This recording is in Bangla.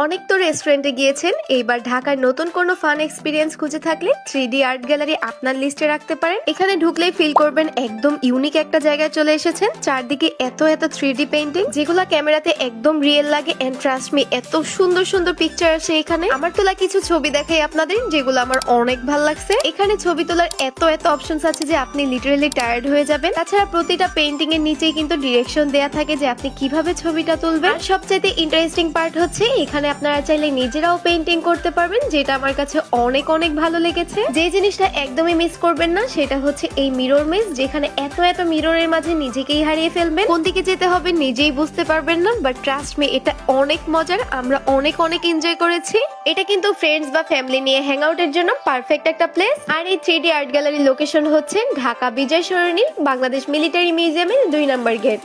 অনেক তো রেস্টুরেন্টে গিয়েছেন, এইবার ঢাকার নতুন কোনো ফান এক্সপিরিয়েন্স খুঁজে থাকলে 3D আর্ট গ্যালারি আপনার লিস্টে রাখতে পারেন। এখানে ঢুকলেই ফিল করবেন একদম ইউনিক একটা জায়গায় চলে এসেছেন। চারদিকে এত এত 3D পেইন্টিং যেগুলো ক্যামেরাতে একদম রিয়েল লাগে, এন্ড ট্রাস্ট মি এত সুন্দর সুন্দর পিকচার আছে এখানে। আমার তোলা কিছু ছবি দেখাই আপনাদের, যেগুলো আমার অনেক ভালো লাগছে। এখানে ছবি তোলার এত এত অপশনস আছে যে আপনি লিটারালি টায়ার্ড হয়ে যাবেন। তাছাড়া প্রতিটা পেইন্টিং এর নিচেই কিন্তু ডিরেকশন দেয়া থাকে যে আপনি কিভাবে ছবিটা তুলবেন। আর সবচেয়ে ইন্টারেস্টিং পার্ট হচ্ছে এখানে আপনারা চাইলে নিজেরাও পেইন্টিং করতে পারবেন, যেটা আমার কাছে অনেক অনেক ভালো লেগেছে। যে জিনিসটা একদমই মিস করবেন না সেটা হচ্ছে এই মিরর মেজ, যেখানে এত এত মিররের মাঝে নিজেকেই হারিয়ে ফেলবেন। কোন দিকে যেতে হবে নিজেই বুঝতে পারবেন না, বাট ট্রাস্ট মি এটা অনেক মজার। আমরা অনেক অনেক এনজয় করেছি। এটা কিন্তু ফ্রেন্ডস বা ফ্যামিলি নিয়ে হ্যাং আউটের জন্য পারফেক্ট একটা প্লেস। আর এই 3D আর্ট গ্যালারির লোকেশন হচ্ছে ঢাকা বিজয় সরণি বাংলাদেশ মিলিটারি মিউজিয়ামের 2 নম্বর গেট।